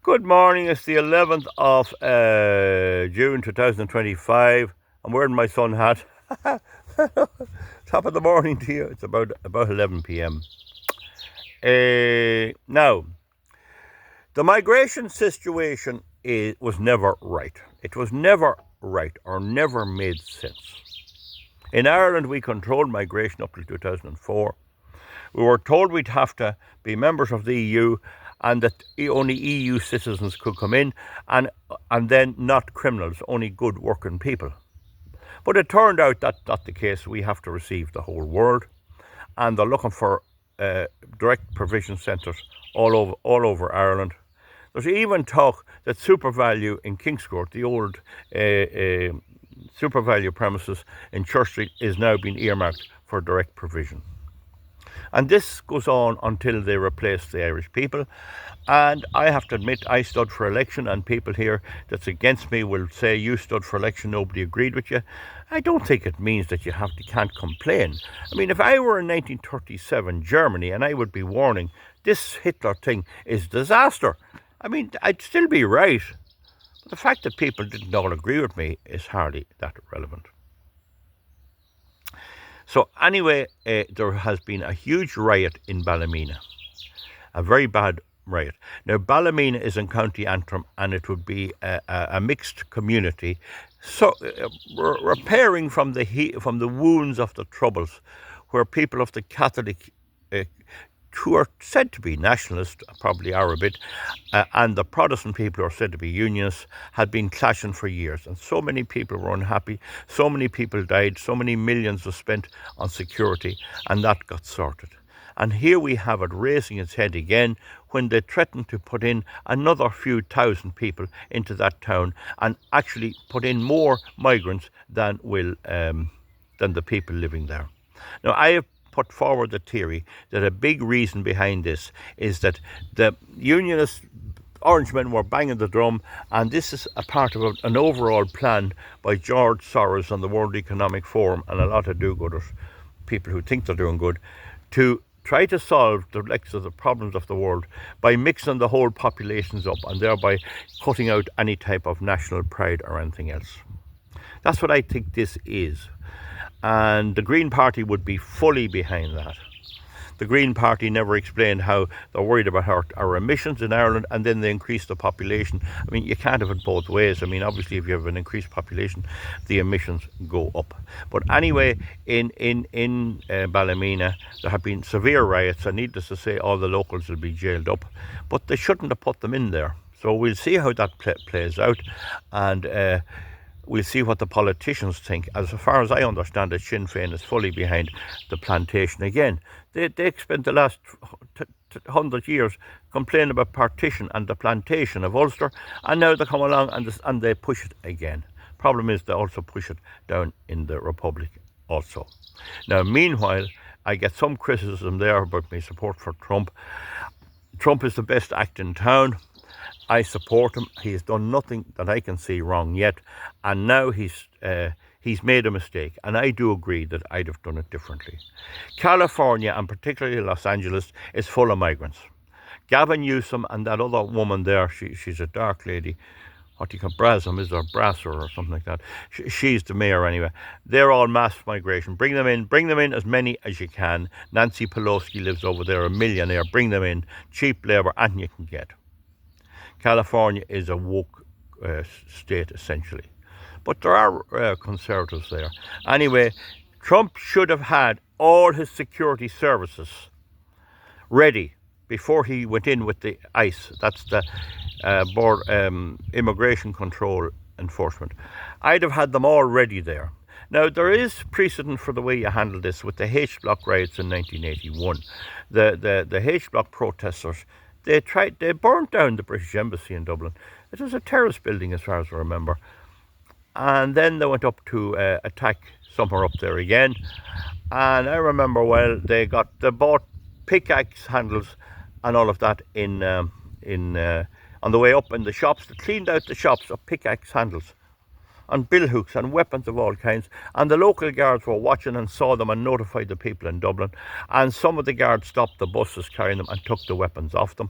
Good morning. It's the 11th of June 2025. I'm wearing my sun hat. Top of the morning to you. It's about 11 p.m. Now, the migration situation was never right. It was never right or never made sense. In Ireland, we controlled migration up to 2004. We were told we'd have to be members of the EU and that only EU citizens could come in, and then not criminals, only good working people. But it turned out that's not the case. We have to receive the whole world, and they're looking for direct provision centres all over Ireland. There's even talk that SuperValu in Kingscourt, the old SuperValu premises in Church Street, is now being earmarked for direct provision. And this goes on until they replace the Irish people. And I have to admit, I stood for election, and people here that's against me will say, you stood for election, nobody agreed with you. I don't think it means that you can't complain. I mean, if I were in 1937 Germany, and I would be warning, this Hitler thing is disaster, I mean, I'd still be right. But the fact that people didn't all agree with me is hardly that relevant. So anyway, there has been a huge riot in Ballymena, a very bad riot. Now, Ballymena is in County Antrim, and it would be a mixed community, so repairing from the wounds of the Troubles, where people of the Catholic, who are said to be nationalists, probably are a bit, and the Protestant people who are said to be unionists, had been clashing for years. And so many people were unhappy, so many people died, so many millions were spent on security, and that got sorted. And here we have it raising its head again when they threaten to put in another few thousand people into that town, and actually put in more migrants than the people living there. Now, I have put forward the theory that a big reason behind this is that the unionist Orangemen were banging the drum, and this is a part of an overall plan by George Soros and the World Economic Forum and a lot of do-gooders, people who think they're doing good, to try to solve the problems of the world by mixing the whole populations up and thereby cutting out any type of national pride or anything else. That's what I think this is. And the Green Party would be fully behind that. The Green Party never explained how they're worried about our emissions in Ireland, and then they increase the population. I mean, you can't have it both ways. I mean, obviously, if you have an increased population, the emissions go up. But anyway, in Ballymena, there have been severe riots, and needless to say, all the locals will be jailed up. But they shouldn't have put them in there. So we'll see how that plays out, and we'll see what the politicians think. As far as I understand it, Sinn Féin is fully behind the plantation again. They spent the last 100 years complaining about partition and the plantation of Ulster, and now they come along and they push it again. Problem is, they also push it down in the Republic also. Now, meanwhile, I get some criticism there about my support for Trump. Trump is the best act in town. I support him. He has done nothing that I can see wrong yet, and now he's made a mistake, and I do agree that I'd have done it differently. California, and particularly Los Angeles, is full of migrants. Gavin Newsom and that other woman there, she's a dark lady, what do you call Brasum, is there Brasser or something like that? She's the mayor anyway. They're all mass migration. Bring them in as many as you can. Nancy Pelosi lives over there, a millionaire. Bring them in, cheap labour, and you can get. California is a woke state, essentially. But there are conservatives there. Anyway, Trump should have had all his security services ready before he went in with the ICE. That's the Immigration Control Enforcement. I'd have had them all ready there. Now, there is precedent for the way you handle this with the Block Riots in 1981. The Block protesters, they burnt down the British Embassy in Dublin. It was a terrorist building as far as I remember. And then they went up to attack somewhere up there again. And I remember, well, they bought pickaxe handles and all of that on the way up in the shops. They cleaned out the shops of pickaxe handles and billhooks and weapons of all kinds. And the local guards were watching and saw them and notified the people in Dublin. And some of the guards stopped the buses carrying them and took the weapons off them.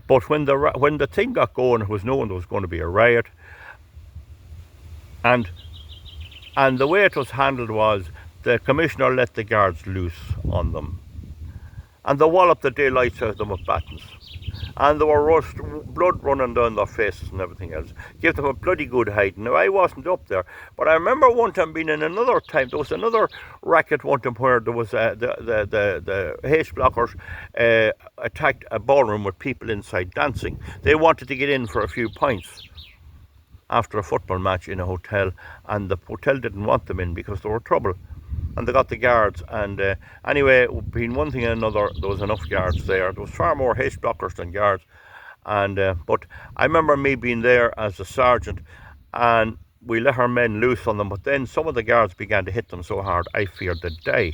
But when the thing got going, it was known there was going to be a riot, and the way it was handled was the commissioner let the guards loose on them, and they walloped the daylights out of them with batons. And they were blood running down their faces and everything else. Give them a bloody good hiding. Now, I wasn't up there, but I remember one time being in another time. There was another racket one time where there was the H blockers attacked a ballroom with people inside dancing. They wanted to get in for a few pints after a football match in a hotel, and the hotel didn't want them in because there were trouble. And they got the guards, and anyway, between one thing and another, there was enough guards there. There was far more H blockers than guards, and but I remember me being there as a sergeant, and we let our men loose on them. But then some of the guards began to hit them so hard, I feared they'd die,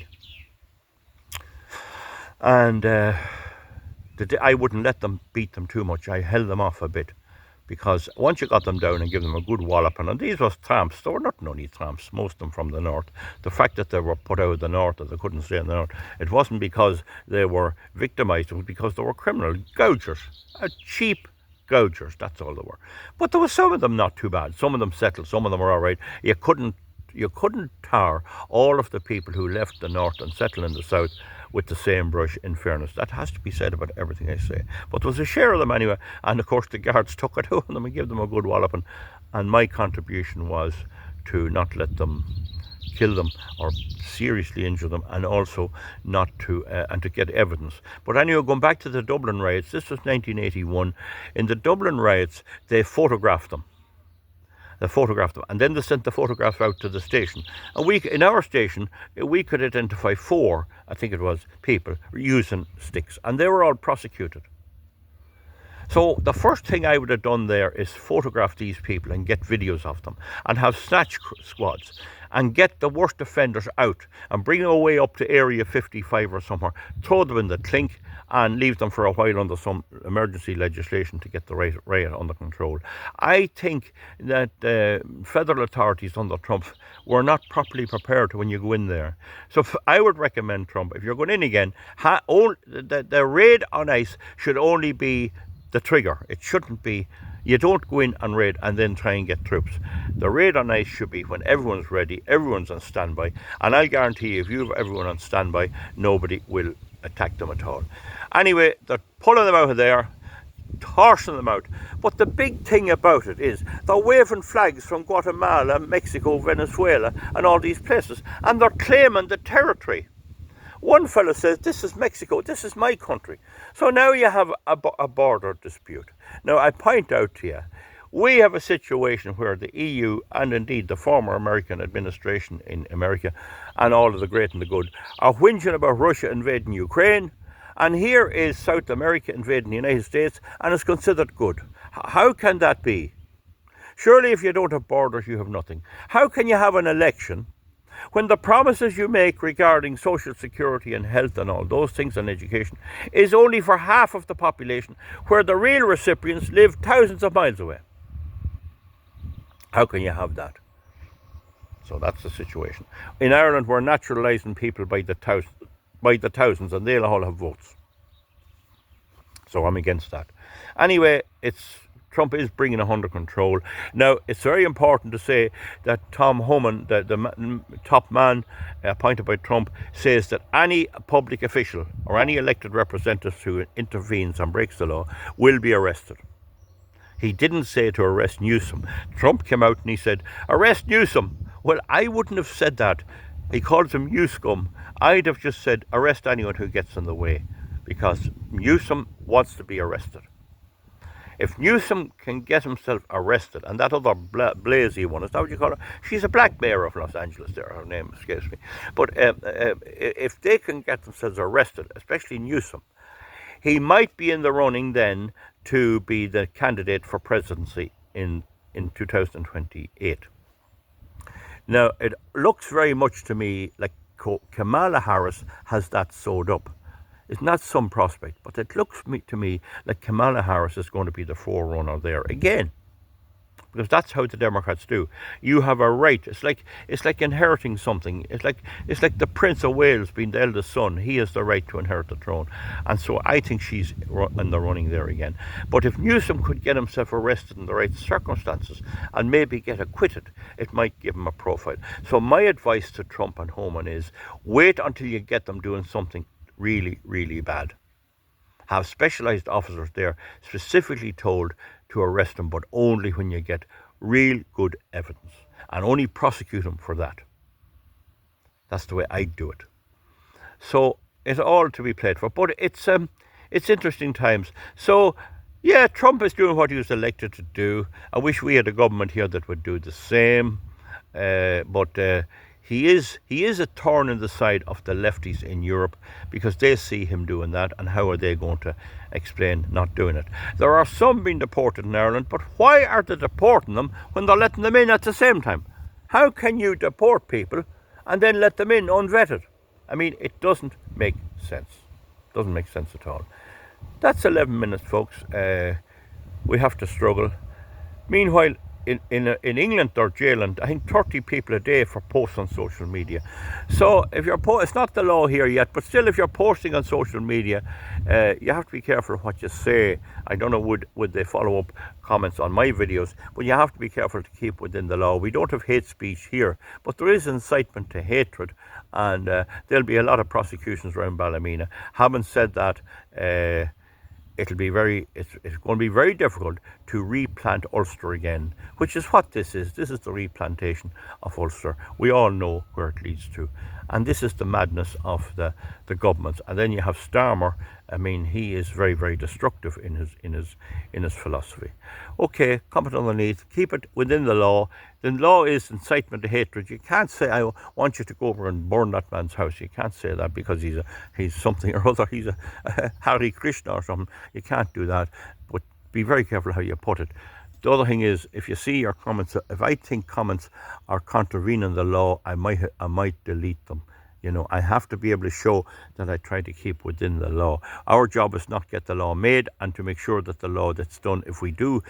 and I wouldn't let them beat them too much. I held them off a bit. Because once you got them down and give them a good walloping, and these were tramps, they were not only tramps, most of them from the north. The fact that they were put out of the north, that they couldn't stay in the north, it wasn't because they were victimised, it was because they were criminal gougers, cheap gougers, that's all they were. But there were some of them not too bad, some of them settled, some of them were all right. You couldn't tar all of the people who left the north and settled in the south with the same brush, in fairness. That has to be said about everything I say. But there was a share of them anyway, and of course the guards took it out of them and gave them a good walloping, and my contribution was to not let them kill them or seriously injure them, and also not to and to get evidence. But anyway, going back to the Dublin riots, this was 1981. In the Dublin riots, they photographed them. And then they sent the photographs out to the station. And in our station, we could identify 4, I think it was, people using sticks, and they were all prosecuted. So the first thing I would have done there is photograph these people and get videos of them, and have snatch squads, and get the worst offenders out and bring them away up to Area 55 or somewhere, throw them in the clink, and leave them for a while under some emergency legislation to get the riot under control. I think that federal authorities under Trump were not properly prepared when you go in there. So I would recommend Trump, if you're going in again, the raid on ICE should only be the trigger. It shouldn't be, you don't go in and raid and then try and get troops. The raid on ICE should be when everyone's ready, everyone's on standby, and I'll guarantee you, if you have everyone on standby, nobody will attack them at all. Anyway, they're pulling them out of there, tossing them out. But the big thing about it is they're waving flags from Guatemala, Mexico, Venezuela, and all these places, and they're claiming the territory. One fellow says, this is Mexico, this is my country. So now you have a border dispute. Now I point out to you, we have a situation where the EU, and indeed the former American administration in America, and all of the great and the good, are whinging about Russia invading Ukraine, and here is South America invading the United States, and it's considered good. How can that be? Surely if you don't have borders, you have nothing. How can you have an election when the promises you make regarding social security and health and all those things and education is only for half of the population, where the real recipients live thousands of miles away? How can you have that? So that's the situation. In Ireland, we're naturalising people by the thousands, and they'll all have votes. So I'm against that. Anyway, Trump is bringing it under control. Now, it's very important to say that Tom Homan, the top man appointed by Trump, says that any public official or any elected representative who intervenes and breaks the law will be arrested. He didn't say to arrest Newsom. Trump came out and he said, arrest Newsom. Well, I wouldn't have said that. He calls him Newscum. I'd have just said, arrest anyone who gets in the way, because Newsom wants to be arrested. If Newsom can get himself arrested, and that other Blasey one, is that what you call her? She's a black mayor of Los Angeles there, her name escapes me. But if they can get themselves arrested, especially Newsom, he might be in the running then to be the candidate for presidency in 2028. Now, it looks very much to me like Camala Harris has that sewed up. It's not some prospect, but it looks to me like Camala Harris is going to be the forerunner there again. because that's how the Democrats do. You have a right. It's like inheriting something. It's like the Prince of Wales being the eldest son. He has the right to inherit the throne, and so I think she's in the running there again. But if Newsom could get himself arrested in the right circumstances and maybe get acquitted, it might give him a profile. So my advice to Trump and Homan is wait until you get them doing something really, really bad. Have specialized officers there specifically told to arrest them, but only when you get real good evidence, and only prosecute them for that. That's the way I do it. So it's all to be played for, but it's interesting times. So yeah, Trump is doing what he was elected to do. I wish we had a government here that would do the same, but he is a thorn in the side of the lefties in Europe, because they see him doing that, and how are they going to explain not doing it? There are some being deported in Ireland, but why are they deporting them when they're letting them in at the same time? How can you deport people and then let them in unvetted? I mean, it doesn't make sense. Doesn't make sense at all. That's 11 minutes, folks. We have to struggle. Meanwhile, in England they're jailing, I think, 30 people a day for posts on social media. So if you're it's not the law here yet, but still, if you're posting on social media, you have to be careful what you say. I don't know would they follow up comments on my videos, but you have to be careful to keep within the law. We don't have hate speech here, but there is incitement to hatred, and there'll be a lot of prosecutions around Ballymena. Having said that, it's going to be very difficult to replant Ulster again, which is what this is. This is the replantation of Ulster. We all know where it leads to, and this is the madness of the governments. And then you have Starmer. I mean, he is very, very destructive in his philosophy. Okay, comment underneath. Keep it within the law. The law is incitement to hatred. You can't say, I want you to go over and burn that man's house. You can't say that because he's something or other. He's a Hare Krishna or something. You can't do that. But be very careful how you put it. The other thing is, if you see your comments, if I think comments are contravening the law, I might delete them. You know, I have to be able to show that I try to keep within the law. Our job is not get the law made, and to make sure that the law that's done, if we do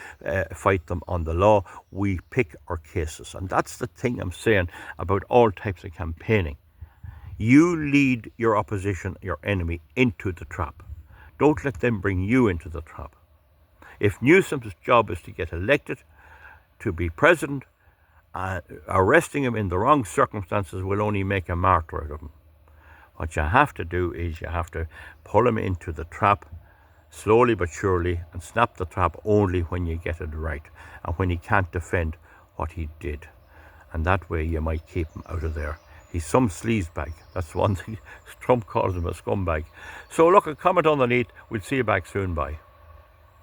fight them on the law, we pick our cases. And that's the thing I'm saying about all types of campaigning. You lead your opposition, your enemy, into the trap. Don't let them bring you into the trap. If Newsom's job is to get elected to be president, arresting him in the wrong circumstances will only make a martyr out of him. What you have to do is you have to pull him into the trap slowly but surely, and snap the trap only when you get it right and when he can't defend what he did. And that way you might keep him out of there. He's some sleazebag. That's one thing. Trump calls him a scumbag. So look, a comment underneath. We'll see you back soon. Bye.